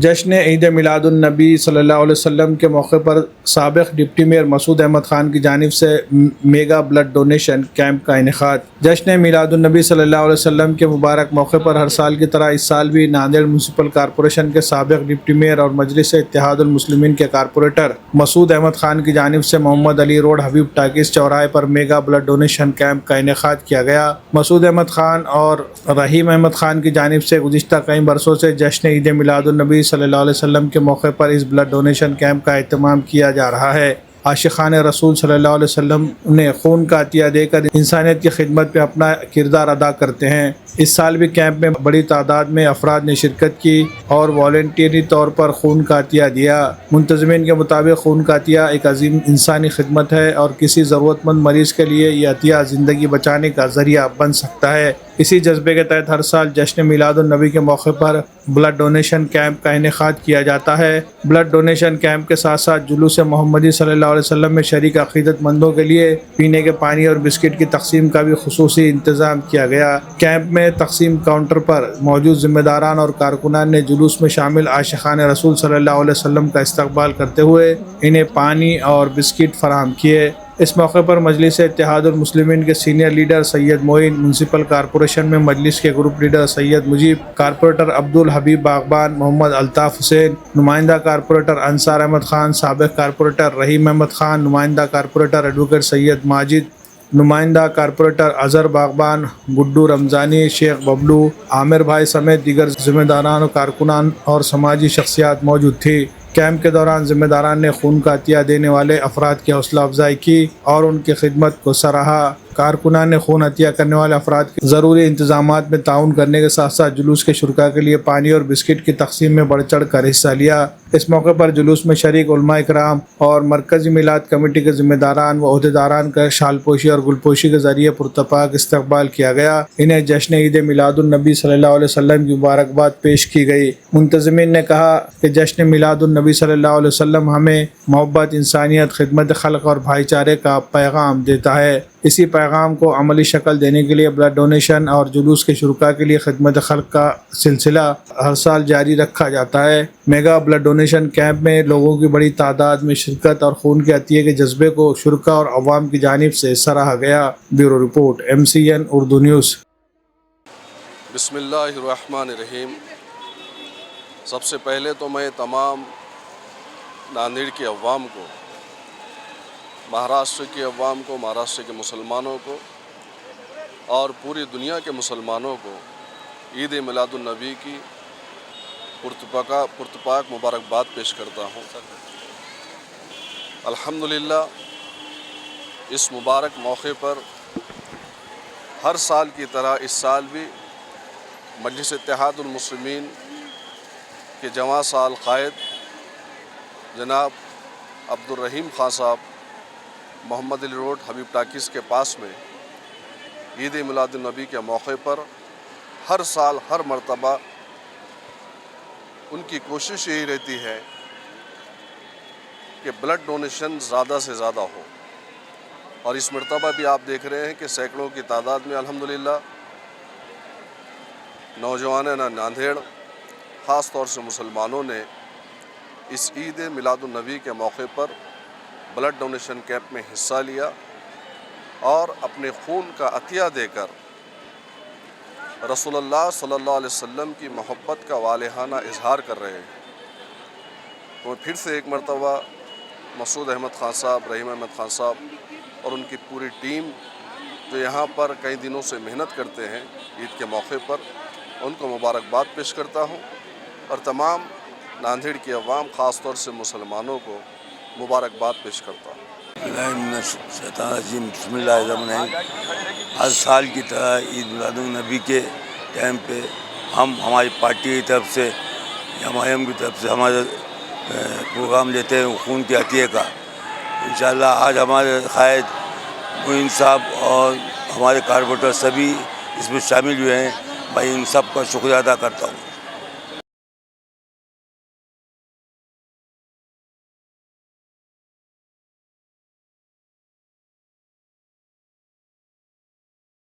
جشن عید میلاد النبی صلی اللہ علیہ وسلم کے موقع پر سابق ڈپٹی میئر مسعود احمد خان کی جانب سے میگا بلڈ ڈونیشن کیمپ کا انعقاد۔ جشن میلاد النبی صلی اللہ علیہ وسلم کے مبارک موقع پر ہر سال کی طرح اس سال بھی ناندیڑ میونسپل کارپوریشن کے سابق ڈپٹی میئر اور مجلس اتحاد المسلمین کے کارپوریٹر مسعود احمد خان کی جانب سے محمد علی روڈ حبیب ٹاکیز چوراہے پر میگا بلڈ ڈونیشن کیمپ کا انعقاد کیا گیا۔ مسعود احمد خان اور رحیم احمد خان کی جانب سے گزشتہ کئی برسوں سے جشن عید میلاد النبی صلی اللہ علیہ وسلم کے موقع پر اس بلڈ ڈونیشن کیمپ کا اہتمام کیا جا رہا ہے۔ عاشقان رسول صلی اللہ علیہ وسلم نے خون کا عطیہ دے کر انسانیت کی خدمت میں اپنا کردار ادا کرتے ہیں۔ اس سال بھی کیمپ میں بڑی تعداد میں افراد نے شرکت کی اور والنٹیری طور پر خون کا عطیہ دیا۔ منتظمین کے مطابق خون کا عطیہ ایک عظیم انسانی خدمت ہے اور کسی ضرورت مند مریض کے لیے یہ عطیہ زندگی بچانے کا ذریعہ بن سکتا ہے۔ اسی جذبے کے تحت ہر سال جشن میلاد النبی کے موقع پر بلڈ ڈونیشن کیمپ کا انعقاد کیا جاتا ہے۔ بلڈ ڈونیشن کیمپ کے ساتھ ساتھ جلوس محمدی صلی اللہ علیہ وسلم میں شریک عقیدت مندوں کے لیے پینے کے پانی اور بسکٹ کی تقسیم کا بھی خصوصی انتظام کیا گیا۔ کیمپ میں تقسیم کاؤنٹر پر موجود ذمہ داران اور کارکنان نے جلوس میں شامل عاشقان رسول صلی اللہ علیہ وسلم کا استقبال کرتے ہوئے انہیں پانی اور بسکٹ فراہم کیے۔ اس موقع پر مجلس اتحاد المسلمین کے سینئر لیڈر سید معین، میونسپل کارپوریشن میں مجلس کے گروپ لیڈر سید مجیب، کارپوریٹر عبدالحبیب باغبان، محمد الطاف حسین، نمائندہ کارپوریٹر انصار احمد خان، سابق کارپوریٹر رحیم احمد خان، نمائندہ کارپوریٹر ایڈوکیٹ سید ماجد، نمائندہ کارپوریٹر اظہر باغبان، گڈو رمضانی، شیخ ببلو، عامر بھائی سمیت دیگر ذمہ داران، کارکنان اور سماجی شخصیات موجود تھی۔ کیمپ کے دوران ذمہ داران نے خون کا عطیہ دینے والے افراد کی حوصلہ افزائی کی اور ان کی خدمت کو سراہا۔ کارکنان نے خون عطیہ کرنے والے افراد کے ضروری انتظامات میں تعاون کرنے کے ساتھ ساتھ جلوس کے شرکاء کے لیے پانی اور بسکٹ کی تقسیم میں بڑھ چڑھ کر حصہ لیا۔ اس موقع پر جلوس میں شریک علماء کرام اور مرکزی میلاد کمیٹی کے ذمہ داران و عہدیداران کا شال پوشی اور گل پوشی کے ذریعے پرتپاک استقبال کیا گیا۔ انہیں جشن عید میلاد النبی صلی اللہ علیہ وسلم کی مبارکباد پیش کی گئی۔ منتظمین نے کہا کہ جشن میلاد النبی صلی اللہ علیہ وسلم ہمیں محبت، انسانیت، خدمت خلق اور بھائی چارے کا پیغام دیتا ہے۔ اسی پیغام کو عملی شکل دینے کے لیے بلڈ ڈونیشن اور جلوس کے شرکاء کے لیے خدمت خلق کا سلسلہ ہر سال جاری رکھا جاتا ہے۔ میگا بلڈ ڈونیشن کیمپ میں لوگوں کی بڑی تعداد میں شرکت اور خون کے عطیے کے جذبے کو شرکاء اور عوام کی جانب سے سراہا گیا۔ Bureau report MCN Urdu news. بسم اللہ الرحمن الرحیم۔ سب سے پہلے تو میں تمام ناندیڑ کے عوام کو، مہاراشٹر کے عوام کو، مہاراشٹر کے مسلمانوں کو اور پوری دنیا کے مسلمانوں کو عید میلاد النبی کی پرتپاک مبارکباد پیش کرتا ہوں۔ الحمدللہ اس مبارک موقع پر ہر سال کی طرح اس سال بھی مجلس اتحاد المسلمین کے جواں سال قائد جناب عبدالرحیم خان صاحب محمد علی روڈ حبیب ٹاکیز کے پاس میں عید میلاد النبی کے موقع پر ہر سال ہر مرتبہ ان کی کوشش یہی رہتی ہے کہ بلڈ ڈونیشن زیادہ سے زیادہ ہو، اور اس مرتبہ بھی آپ دیکھ رہے ہیں کہ سینکڑوں کی تعداد میں الحمدللہ نوجوان ناندیڑ، خاص طور سے مسلمانوں نے اس عید میلاد النبی کے موقع پر بلڈ ڈونیشن کیمپ میں حصہ لیا اور اپنے خون کا عطیہ دے کر رسول اللہ صلی اللہ علیہ وسلم کی محبت کا والہانہ اظہار کر رہے ہیں۔ تو پھر سے ایک مرتبہ مسعود احمد خان صاحب، رحیم احمد خان صاحب اور ان کی پوری ٹیم جو یہاں پر کئی دنوں سے محنت کرتے ہیں عید کے موقع پر، ان کو مبارکباد پیش کرتا ہوں اور تمام ناندیڑ کی عوام، خاص طور سے مسلمانوں کو مبارکباد پیش کرتا ہوں۔ بسم اللہ الرحمن الرحیم۔ ہر سال کی طرح عید میلاد النبی کے ٹائم پہ ہم ہماری پارٹی کی طرف سے، MIM کی طرف سے ہمارے پروگرام لیتے ہیں خون کے عطیے کا۔ انشاءاللہ آج ہمارے قائد معین صاحب اور ہمارے کارپوریٹر سبھی اس میں شامل ہوئے ہیں۔ میں ان سب کا شکریہ ادا کرتا ہوں۔